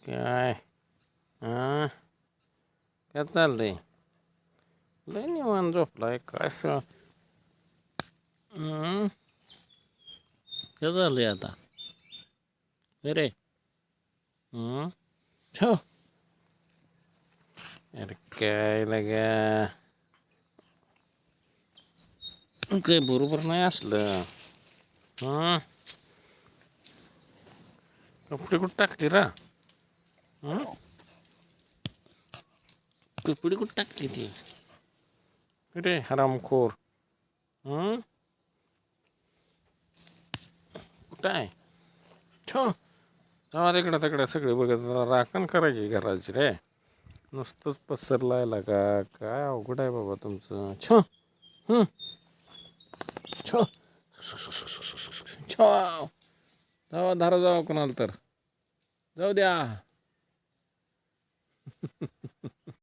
काय हा काय चाललंय? लय निवांत झोपलाय काय हं? काय झालंय आता रे? हं? ठेव. अरे काय लगा काय बरोबर नाही असलं. हं? कपडे कुठं टाकली रा? हं? कपडे कुठं टाकली ती रे हरामखोर? हं? कुठं आहे? ठेव. तेव्हा तिकडं तिकडे सगळे बघत राखण करायची घराची रे. नुसतंच पसरलायला का काय अवघड आहे बाबा तुमचं. छो हं छो छो जावा धारा जावा कोणाला तर जाऊ द्या.